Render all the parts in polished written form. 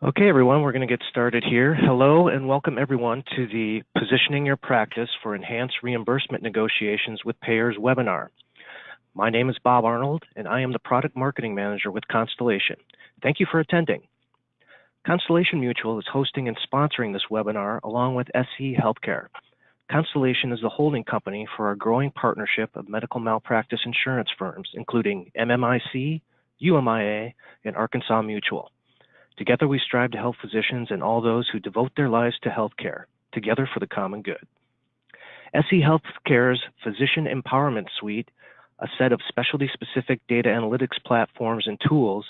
Okay, everyone, we're going to get started here. Hello and welcome everyone to the Positioning Your Practice for Enhanced Reimbursement Negotiations with Payers webinar. My name is Bob Arnold and I am the Product Marketing Manager with Constellation. Thank you for attending. Constellation Mutual is hosting and sponsoring this webinar along with SE Healthcare. Constellation is the holding company for our growing partnership of medical malpractice insurance firms, including MMIC, UMIA, and Arkansas Mutual. Together, we strive to help physicians and all those who devote their lives to healthcare, together for the common good. SE Healthcare's Physician Empowerment Suite, a set of specialty-specific data analytics platforms and tools,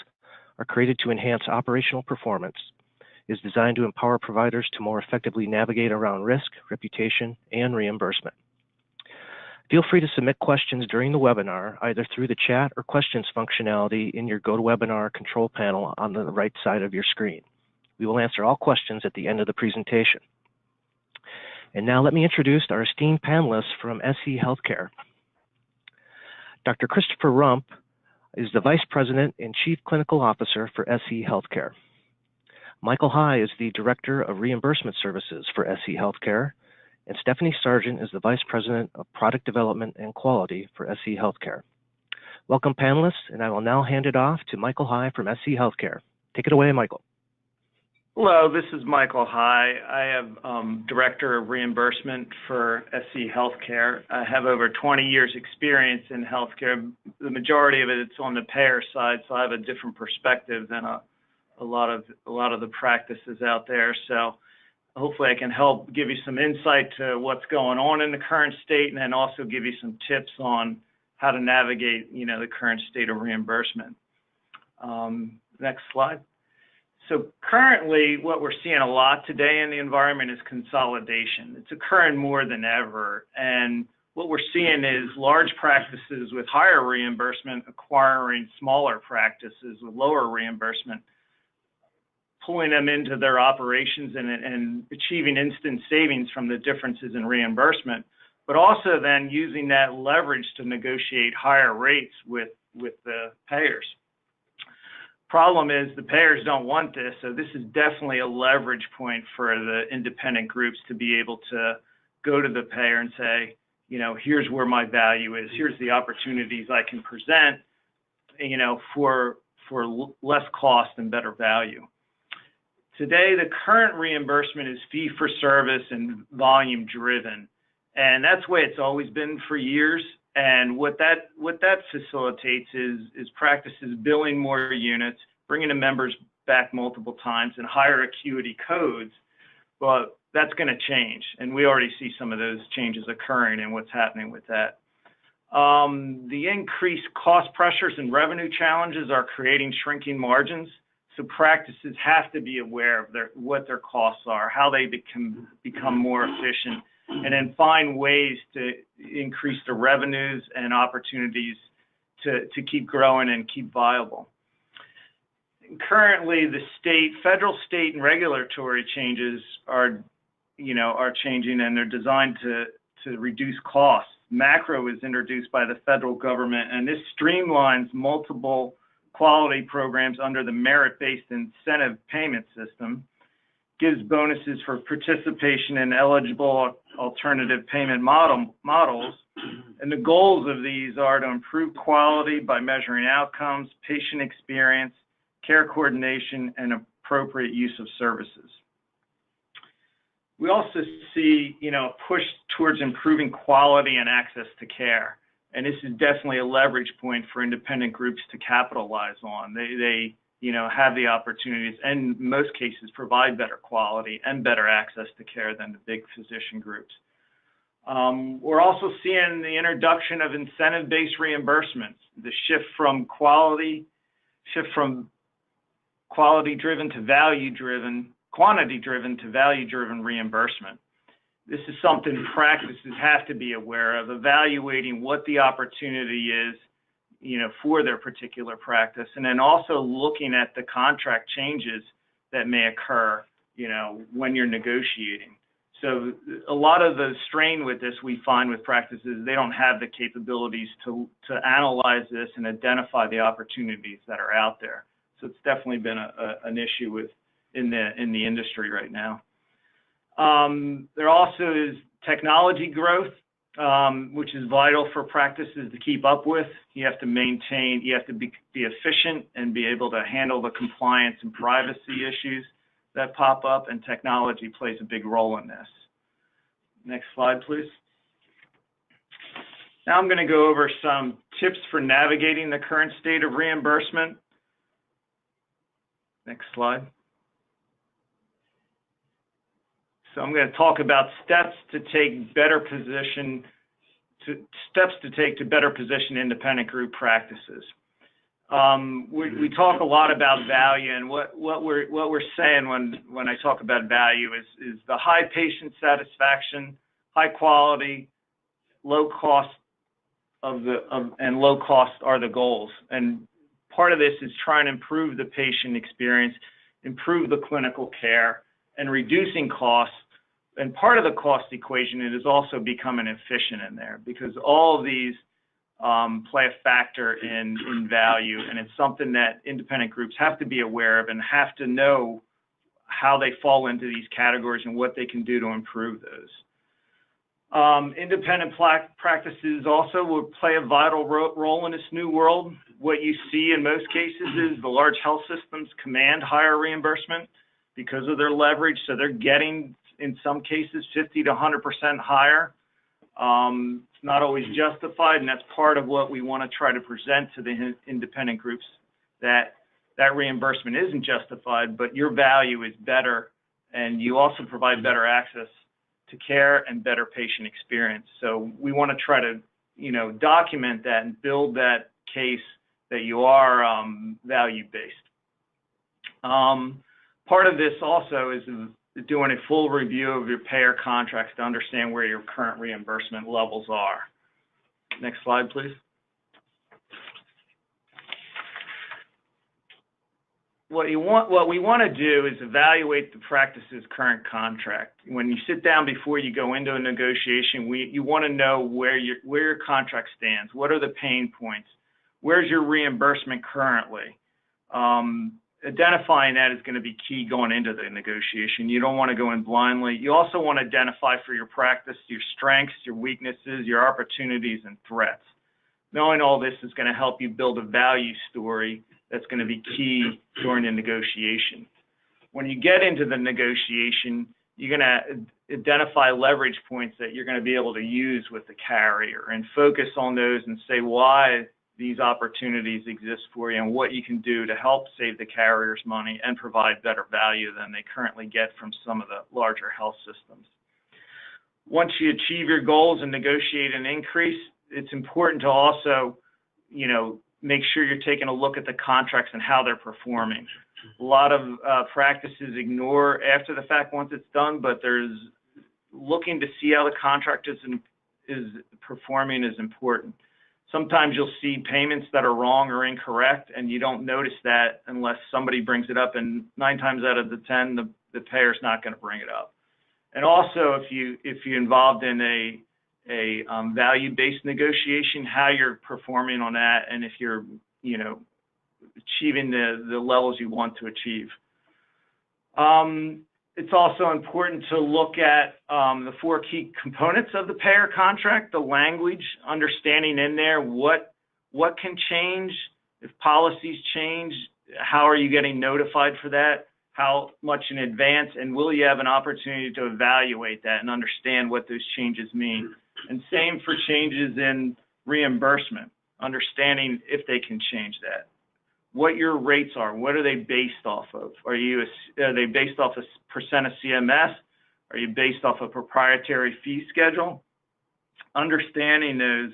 are created to enhance operational performance, is designed to empower providers to more effectively navigate around risk, reputation, and reimbursement. Feel free to submit questions during the webinar, either through the chat or questions functionality in your GoToWebinar control panel on the right side of your screen. We will answer all questions at the end of the presentation. And now let me introduce our esteemed panelists from SE Healthcare. Dr. Christopher Rumpf is the Vice President and Chief Clinical Officer for SE Healthcare. Michael High is the Director of Reimbursement Services for SE Healthcare. And Stephanie Sargent is the Vice President of Product Development and Quality for SE Healthcare. Welcome, panelists, and I will now hand it off to Michael High from SE Healthcare. Take it away, Michael. Hello, this is Michael High. I am Director of Reimbursement for SE Healthcare. I have over 20 years experience in healthcare. The majority of it's on the payer side, so I have a different perspective than a lot of the practices out there. So hopefully I can help give you some insight to what's going on in the current state and then also give you some tips on how to navigate, the current state of reimbursement. Next slide. So currently what we're seeing a lot today in the environment is consolidation. It's occurring more than ever. And what we're seeing is large practices with higher reimbursement acquiring smaller practices with lower reimbursement, pulling them into their operations and achieving instant savings from the differences in reimbursement, but also then using that leverage to negotiate higher rates with the payers. Problem is the payers don't want this, so this is definitely a leverage point for the independent groups to be able to go to the payer and say, here's where my value is, here's the opportunities I can present, for less cost and better value. Today, the current reimbursement is fee-for-service and volume-driven, and that's the way it's always been for years. And what that facilitates is practices billing more units, bringing the members back multiple times, and higher acuity codes. But that's going to change, and we already see some of those changes occurring and what's happening with that. The increased cost pressures and revenue challenges are creating shrinking margins. So practices have to be aware of what their costs are, how they become more efficient, and then find ways to increase the revenues and opportunities to keep growing and keep viable. Currently, the federal, state, and regulatory changes are changing, and they're designed to reduce costs. Macro is introduced by the federal government, and this streamlines multiple quality programs under the merit-based incentive payment system, gives bonuses for participation in eligible alternative payment models, and the goals of these are to improve quality by measuring outcomes, patient experience, care coordination, and appropriate use of services. We also see, a push towards improving quality and access to care. And this is definitely a leverage point for independent groups to capitalize on. They have the opportunities and in most cases provide better quality and better access to care than the big physician groups. We're also seeing the introduction of incentive-based reimbursements, the shift from quality-driven to value-driven, quantity-driven to value-driven reimbursement. This is something practices have to be aware of, evaluating what the opportunity is, for their particular practice, and then also looking at the contract changes that may occur, when you're negotiating. So a lot of the strain with this we find with practices, they don't have the capabilities to analyze this and identify the opportunities that are out there. So it's definitely been an issue with in the industry right now. There also is technology growth, which is vital for practices to keep up with. You have to maintain, you have to be efficient and be able to handle the compliance and privacy issues that pop up, and technology plays a big role in this. Next slide, please. Now I'm going to go over some tips for navigating the current state of reimbursement. Next slide. So I'm going to talk about steps to take to better position independent group practices. We talk a lot about value, and what we're saying when I talk about value is the high patient satisfaction, high quality, low cost and low cost are the goals. And part of this is trying to improve the patient experience, improve the clinical care, and reducing costs. And part of the cost equation is also becoming efficient in there, because all of these play a factor in value, and it's something that independent groups have to be aware of and have to know how they fall into these categories and what they can do to improve those. Independent practices also will play a vital role in this new world. What you see in most cases is the large health systems command higher reimbursement because of their leverage, so they're getting, in some cases, 50 to 100% higher. It's not always justified, and that's part of what we want to try to present to the independent groups, that reimbursement isn't justified, but your value is better, and you also provide better access to care and better patient experience. So we want to try to, document that and build that case that you are value-based. Part of this also is doing a full review of your payer contracts to understand where your current reimbursement levels are. Next slide, please. What we want to do is evaluate the practice's current contract. When you sit down before you go into a negotiation, you want to know where your contract stands. What are the pain points? Where's your reimbursement currently? Identifying that is going to be key going into the negotiation. You don't want to go in blindly. You also want to identify for your practice your strengths, your weaknesses, your opportunities, and threats. Knowing all this is going to help you build a value story that's going to be key during the negotiation. When you get into the negotiation, you're going to identify leverage points that you're going to be able to use with the carrier and focus on those and say why these opportunities exist for you and what you can do to help save the carriers money and provide better value than they currently get from some of the larger health systems. Once you achieve your goals and negotiate an increase, it's important to also, make sure you're taking a look at the contracts and how they're performing. A lot of practices ignore after the fact once it's done, but there's looking to see how the contract is performing is important. Sometimes you'll see payments that are wrong or incorrect, and you don't notice that unless somebody brings it up, and 9 times out of the 10, the payer's not going to bring it up. And also, if you're involved in a value-based negotiation, how you're performing on that, and if you're, achieving the levels you want to achieve. It's also important to look at the 4 key components of the payer contract, the language, understanding in there what can change, if policies change, how are you getting notified for that, how much in advance, and will you have an opportunity to evaluate that and understand what those changes mean. And same for changes in reimbursement, understanding if they can change that. What your rates are, what are they based off of? Are they based off a percent of CMS? Are you based off a proprietary fee schedule? Understanding those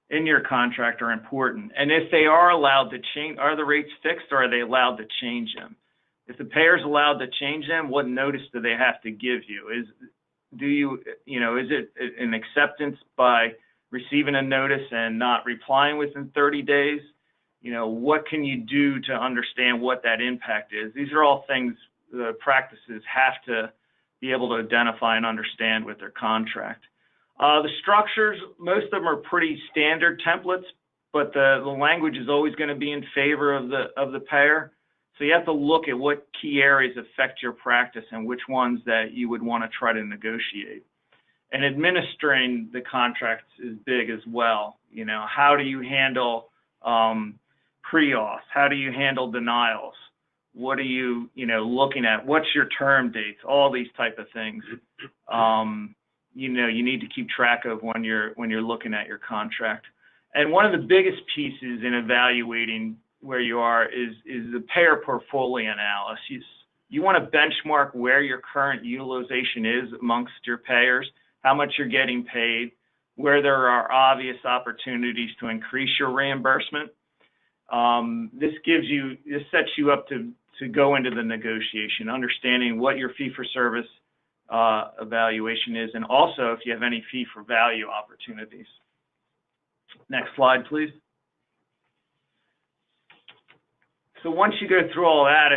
in your contract are important. And if they are allowed to change, are the rates fixed or are they allowed to change them? If the payer's allowed to change them, what notice do they have to give you? Is it an acceptance by receiving a notice and not replying within 30 days? What can you do to understand what that impact is? These are all things the practices have to be able to identify and understand with their contract. The structures, most of them are pretty standard templates, but the language is always going to be in favor of the payer. So you have to look at what key areas affect your practice and which ones that you would want to try to negotiate. And administering the contracts is big as well. You know, how do you handle pre-auth? How do you handle denials? What are you, looking at? What's your term dates? All these type of things. You need to keep track of when you're looking at your contract. And one of the biggest pieces in evaluating where you are is the payer portfolio analysis. You want to benchmark where your current utilization is amongst your payers, how much you're getting paid, where there are obvious opportunities to increase your reimbursement. This sets you up to go into the negotiation, understanding what your fee-for-service evaluation is, and also if you have any fee-for-value opportunities. Next slide, please. So once you go through all that,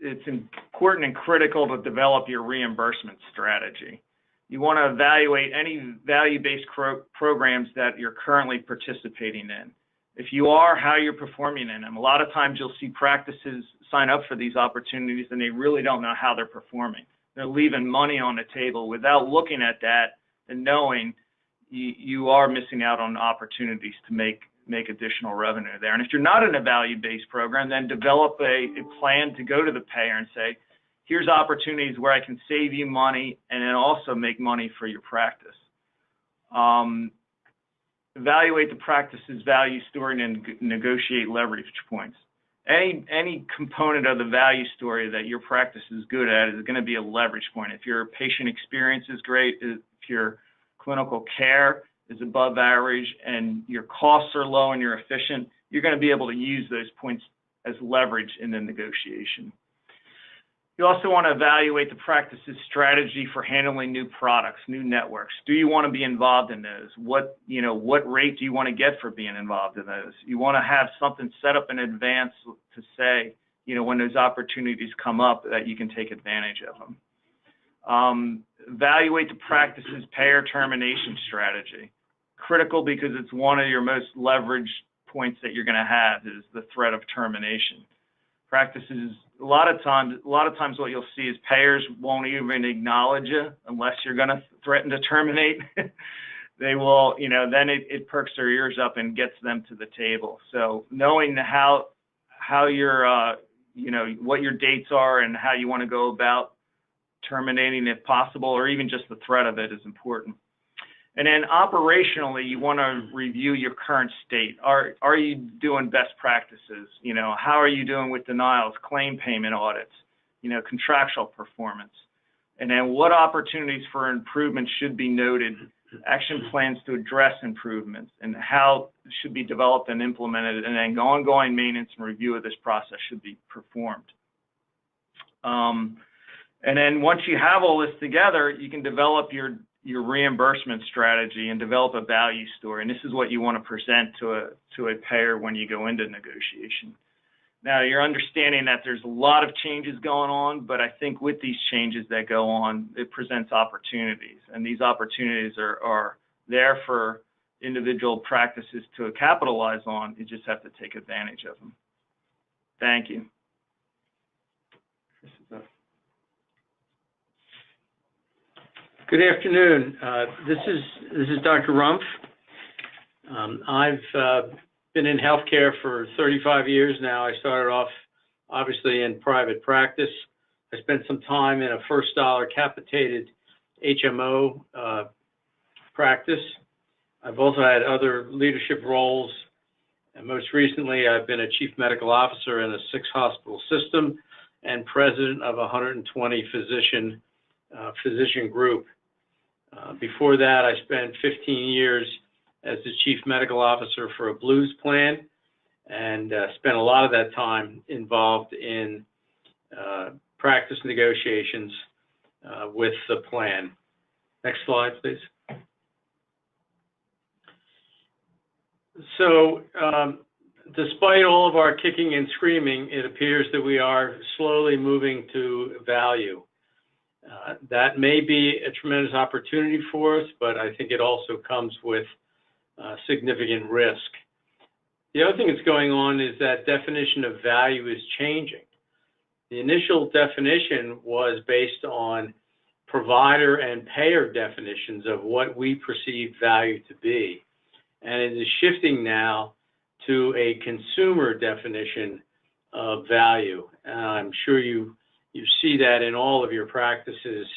it's important and critical to develop your reimbursement strategy. You want to evaluate any value-based programs that you're currently participating in. If you are, how you're performing in them. A lot of times you'll see practices sign up for these opportunities and they really don't know how they're performing. They're leaving money on the table without looking at that and knowing you are missing out on opportunities to make additional revenue there. And if you're not in a value-based program, then develop a plan to go to the payer and say, here's opportunities where I can save you money and then also make money for your practice. Evaluate the practice's value story and negotiate leverage points. Any component of the value story that your practice is good at is going to be a leverage point. If your patient experience is great, if your clinical care is above average and your costs are low and you're efficient, you're going to be able to use those points as leverage in the negotiation. You also want to evaluate the practice's strategy for handling new products, new networks. Do you want to be involved in those? What rate do you want to get for being involved in those? You want to have something set up in advance to say, when those opportunities come up that you can take advantage of them. Evaluate the practice's payer termination strategy. Critical because it's one of your most leveraged points that you're going to have is the threat of termination. Practices, a lot of times what you'll see is payers won't even acknowledge you unless you're going to threaten to terminate. They will, then it perks their ears up and gets them to the table. So knowing how your, what your dates are and how you want to go about terminating if possible, or even just the threat of it is important. And then operationally, you want to review your current state. Are you doing best practices? How are you doing with denials, claim payment audits, contractual performance? And then what opportunities for improvement should be noted, action plans to address improvements, and how it should be developed and implemented, and then ongoing maintenance and review of this process should be performed. And then once you have all this together, you can develop your reimbursement strategy and develop a value story. And this is what you want to present to a payer when you go into negotiation. Now, you're understanding that there's a lot of changes going on, but I think with these changes that go on, it presents opportunities. And these opportunities are there for individual practices to capitalize on. You just have to take advantage of them. Thank you. Good afternoon. This is Dr. Rumpf. I've been in healthcare for 35 years now. I started off obviously in private practice. I spent some time in a first dollar capitated HMO practice. I've also had other leadership roles. And most recently, I've been a chief medical officer in a 6-hospital system and president of a 120 physician group. Before that, I spent 15 years as the chief medical officer for a Blues plan and spent a lot of that time involved in practice negotiations with the plan. Next slide, please. So despite all of our kicking and screaming, it appears that we are slowly moving to value. That may be a tremendous opportunity for us, but I think it also comes with significant risk. The other thing that's going on is that definition of value is changing. The initial definition was based on provider and payer definitions of what we perceive value to be. And it is shifting now to a consumer definition of value. I'm sure you see that in all of your practices.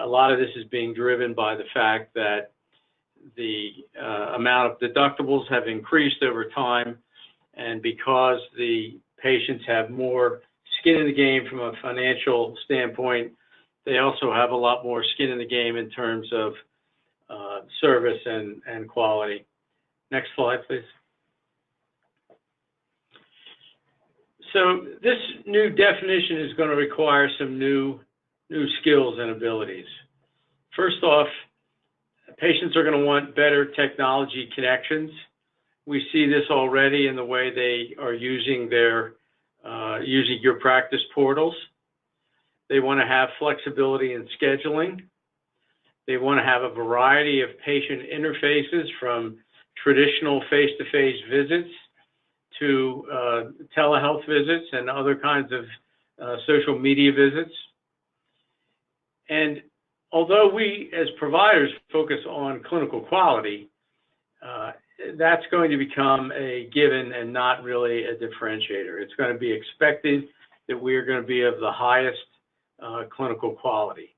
A lot of this is being driven by the fact that the amount of deductibles have increased over time, and because the patients have more skin in the game from a financial standpoint, they also have a lot more skin in the game in terms of service and quality. Next slide, please. So this new definition is going to require some new skills and abilities. First off, patients are going to want better technology connections. We see this already in the way they are using using your practice portals. They want to have flexibility in scheduling. They want to have a variety of patient interfaces, from traditional face-to-face visits to telehealth visits and other kinds of social media visits. And although we as providers focus on clinical quality, that's going to become a given and not really a differentiator. It's going to be expected that we are going to be of the highest clinical quality.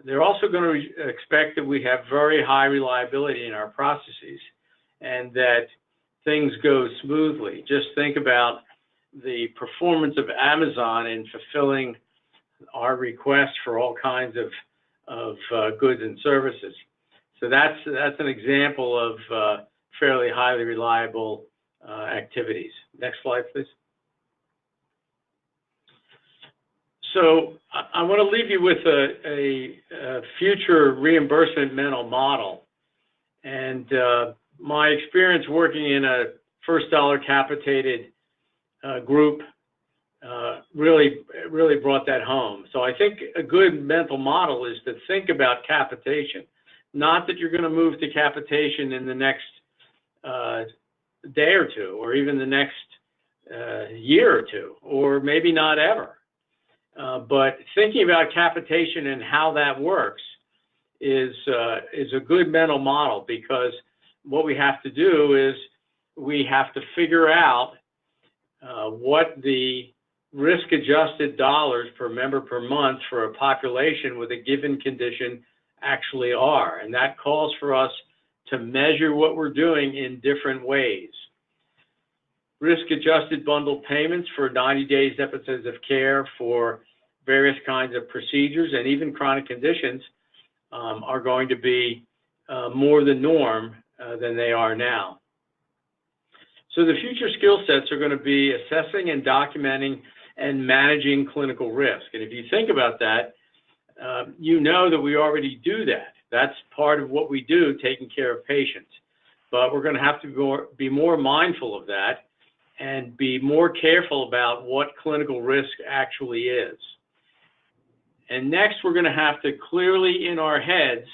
They're also going to expect that we have very high reliability in our processes and that things go smoothly. Just think about the performance of Amazon in fulfilling our requests for all kinds of goods and services. So that's an example of fairly highly reliable activities. Next slide, please. So I want to leave you with a future reimbursement mental model. And my experience working in a first dollar capitated group really brought that home. So I think a good mental model is to think about capitation. Not that you're going to move to capitation in the next day or two, or even the next year or two, or maybe not ever. But thinking about capitation and how that works is a good mental model, because what we have to do is we have to figure out what the risk-adjusted dollars per member per month for a population with a given condition actually are. And that calls for us to measure what we're doing in different ways. Risk-adjusted bundled payments for 90 days episodes of care for various kinds of procedures and even chronic conditions are going to be more the norm than they are now. So the future skill sets are going to be assessing and documenting and managing clinical risk. And if you think about that, you know that we already do that. That's part of what we do, taking care of patients. But we're going to have to be more mindful of that and be more careful about what clinical risk actually is. And next, we're going to have to clearly in our heads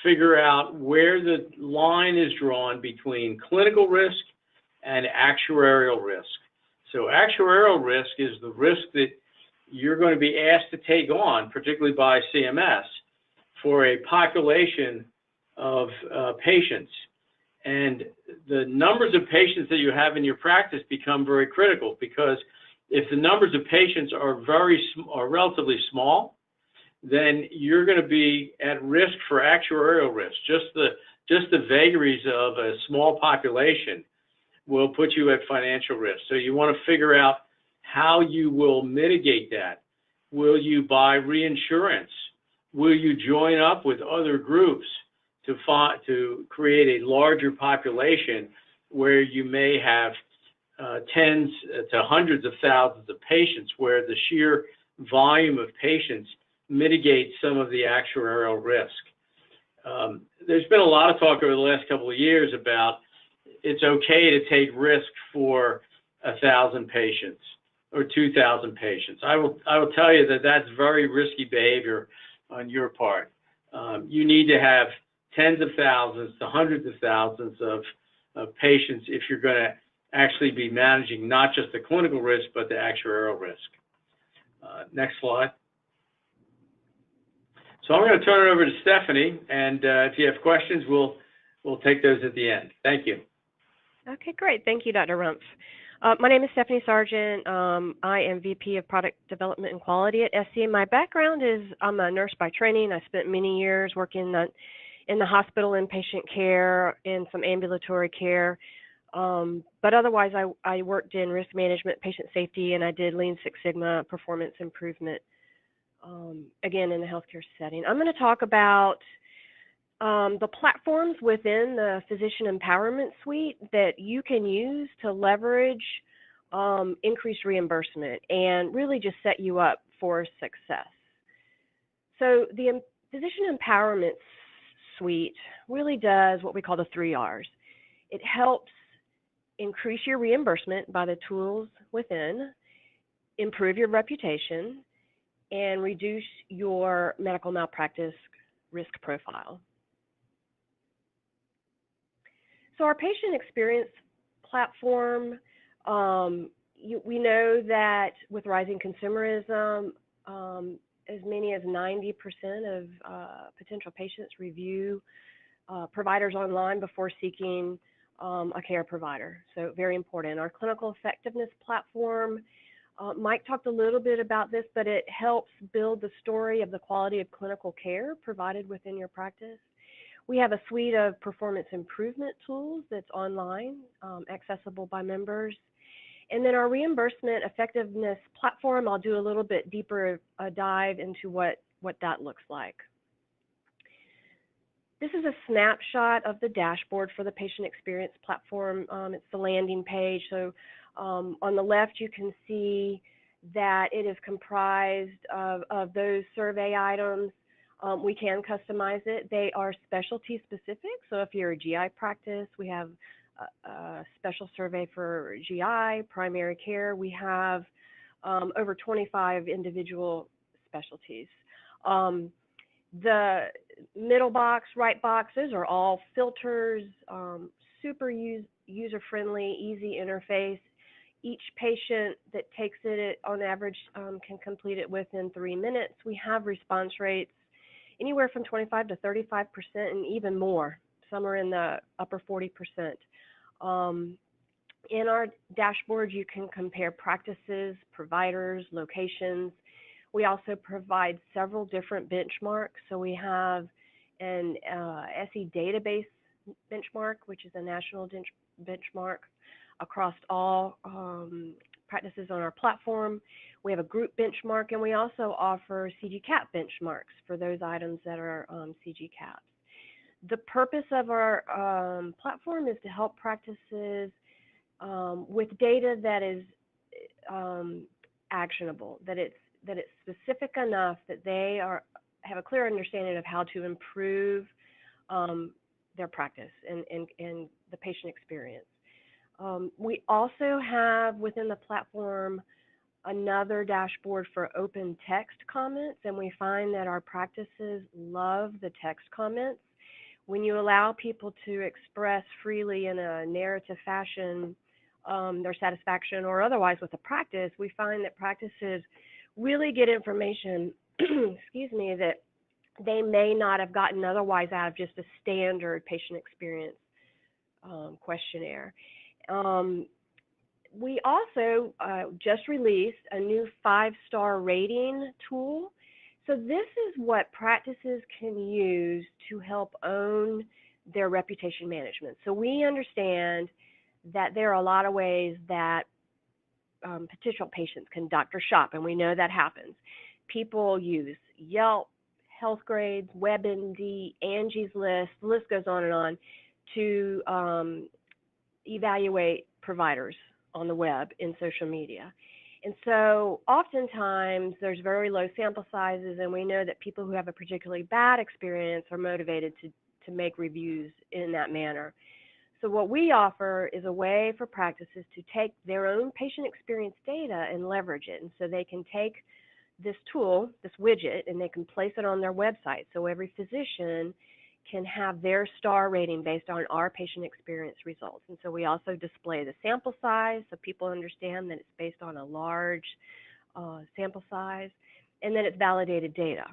figure out where the line is drawn between clinical risk and actuarial risk. So actuarial risk is the risk that you're going to be asked to take on, particularly by CMS, for a population of patients. And the numbers of patients that you have in your practice become very critical, because if the numbers of patients are relatively small, then you're going to be at risk for actuarial risk. Just the vagaries of a small population will put you at financial risk. So you want to figure out how you will mitigate that. Will you buy reinsurance? Will you join up with other groups to create a larger population where you may have tens to hundreds of thousands of patients, where the sheer volume of patients mitigates some of the actuarial risk? There's been a lot of talk over the last couple of years about it's okay to take risk for 1,000 patients or 2,000 patients. I will tell you that that's very risky behavior on your part. You need to have tens of thousands to hundreds of thousands of patients if you're going to actually be managing not just the clinical risk, but the actuarial risk. Next slide. So I'm going to turn it over to Stephanie, and if you have questions, we'll take those at the end. Thank you. Okay, great. Thank you, Dr. Rumpf. My name is Stephanie Sargent. I am VP of Product Development and Quality at SC. My background is I'm a nurse by training. I spent many years working in the hospital inpatient care and some ambulatory care. But otherwise, I worked in risk management, patient safety, and I did Lean Six Sigma performance improvement, again, in the healthcare setting. I'm going to talk about the platforms within the Physician Empowerment Suite that you can use to leverage increased reimbursement and really just set you up for success. So the Physician Empowerment Suite really does what we call the 3 R's. It helps increase your reimbursement by the tools within, improve your reputation, and reduce your medical malpractice risk profile. So our patient experience platform, we know that with rising consumerism, as many as 90% of potential patients review providers online before seeking a care provider. So very important. Our clinical effectiveness platform, Mike talked a little bit about this, but it helps build the story of the quality of clinical care provided within your practice. We have a suite of performance improvement tools that's online, accessible by members. And then our reimbursement effectiveness platform, I'll do a little bit deeper dive into what that looks like. This is a snapshot of the dashboard for the patient experience platform. It's the landing page. So on the left, you can see that it is comprised of those survey items. We can customize it. They are specialty specific. So if you're a GI practice, we have a special survey for GI, primary care. We have over 25 individual specialties. The middle box, right box, those are all filters, super user-friendly, easy interface. Each patient that takes it on average can complete it within 3 minutes. We have response rates anywhere from 25 to 35% and even more. Some are in the upper 40%. In our dashboard, you can compare practices, providers, locations. We also provide several different benchmarks. So we have an SE database benchmark, which is a national benchmark across all practices on our platform. We have a group benchmark, and we also offer CGCAP benchmarks for those items that are CGCAPs. The purpose of our platform is to help practices with data that is actionable, that it's specific enough that they have a clear understanding of how to improve their practice and the patient experience. We also have within the platform another dashboard for open text comments, and we find that our practices love the text comments. When you allow people to express freely in a narrative fashion their satisfaction or otherwise with the practice, we find that practices really get information, excuse me, that they may not have gotten otherwise out of just a standard patient experience questionnaire. We also just released a new 5-star rating tool. So this is what practices can use to help own their reputation management. So we understand that there are a lot of ways that potential patients can doctor shop, and we know that happens. People use Yelp, HealthGrades, WebMD, Angie's List, the list goes on, to evaluate providers on the web in social media. And so oftentimes there's very low sample sizes, and we know that people who have a particularly bad experience are motivated to make reviews in that manner. So what we offer is a way for practices to take their own patient experience data and leverage it. And so they can take this tool, this widget, and they can place it on their website. So every physician can have their star rating based on our patient experience results. And so we also display the sample size so people understand that it's based on a large sample size, and then it's validated data.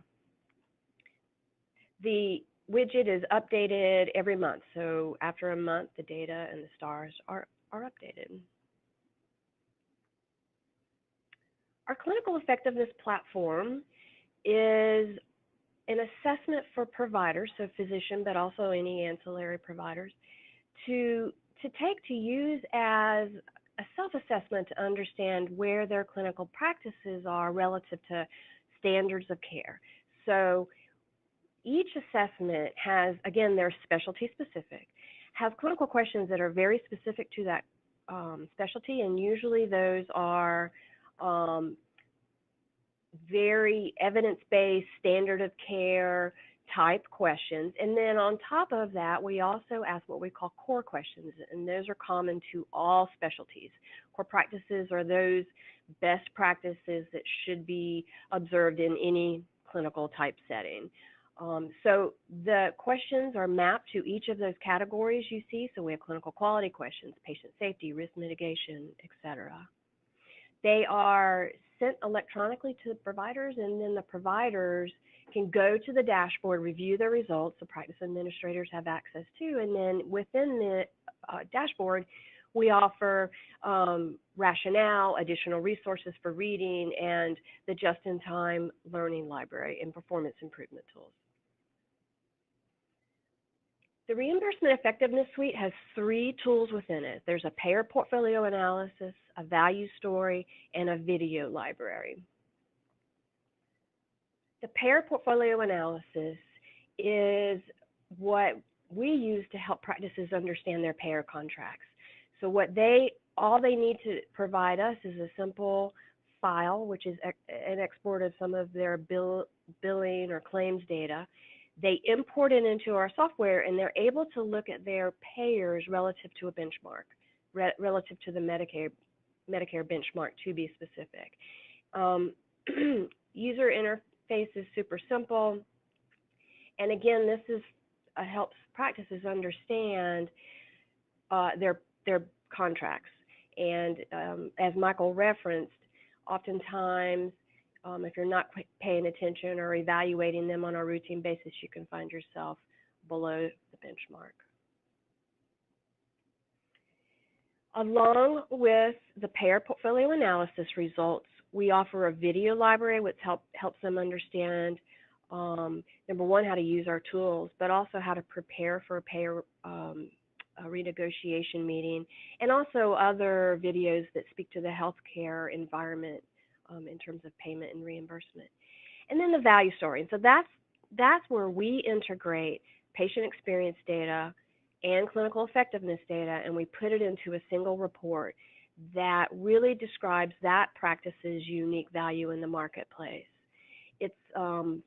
The widget is updated every month, so after a month, the data and the stars are updated. Our clinical effectiveness platform is an assessment for providers, so physician, but also any ancillary providers, to use as a self-assessment to understand where their clinical practices are relative to standards of care. So each assessment has, again, they're specialty specific, has clinical questions that are very specific to that specialty, and usually those are very evidence-based, standard of care type questions. And then on top of that, we also ask what we call core questions, and those are common to all specialties. Core practices are those best practices that should be observed in any clinical type setting. So the questions are mapped to each of those categories you see. So we have clinical quality questions, patient safety, risk mitigation, et cetera. They are sent electronically to the providers, and then the providers can go to the dashboard, review the results the practice administrators have access to, and then within the dashboard, we offer rationale, additional resources for reading, and the just-in-time learning library and performance improvement tools. The Reimbursement Effectiveness Suite has 3 tools within it. There's a payer portfolio analysis, a value story, and a video library. The payer portfolio analysis is what we use to help practices understand their payer contracts. So all they need to provide us is a simple file, which is an export of some of their billing or claims data. They import it into our software, and they're able to look at their payers relative to a benchmark, relative to the Medicare benchmark, to be specific. User interface is super simple. And again, this helps practices understand their contracts. And as Michael referenced, oftentimes, if you're not paying attention or evaluating them on a routine basis, you can find yourself below the benchmark. Along with the payer portfolio analysis results, we offer a video library which helps them understand, number one, how to use our tools, but also how to prepare for a payer renegotiation meeting, and also other videos that speak to the healthcare environment in terms of payment and reimbursement. And then the value story. And so that's where we integrate patient experience data and clinical effectiveness data, and we put it into a single report that really describes that practice's unique value in the marketplace. It's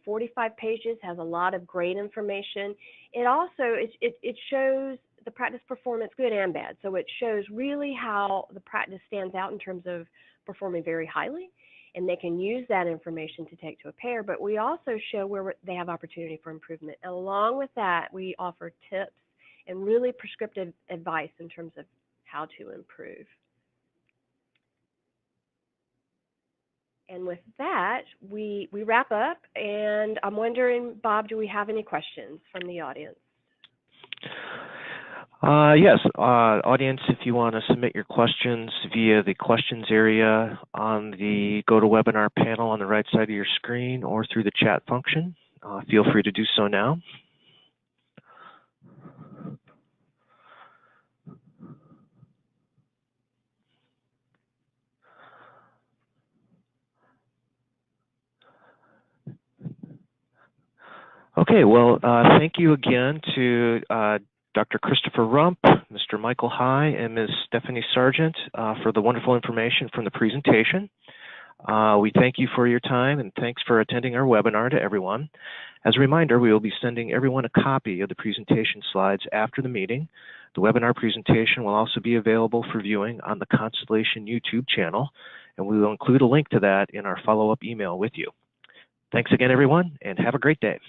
45 pages, has a lot of great information. It also, it shows the practice performance, good and bad. So it shows really how the practice stands out in terms of performing very highly, and they can use that information to take to a payer, but we also show where they have opportunity for improvement. And along with that, we offer tips and really prescriptive advice in terms of how to improve. And with that, we wrap up, and I'm wondering, Bob, do we have any questions from the audience? Yes, audience, if you want to submit your questions via the questions area on the GoToWebinar panel on the right side of your screen or through the chat function, feel free to do so now. Okay, well, thank you again to Dr. Christopher Rumpf, Mr. Michael High, and Ms. Stephanie Sargent for the wonderful information from the presentation. We thank you for your time, and thanks for attending our webinar to everyone. As a reminder, we will be sending everyone a copy of the presentation slides after the meeting. The webinar presentation will also be available for viewing on the Constellation YouTube channel, and we will include a link to that in our follow-up email with you. Thanks again, everyone, and have a great day.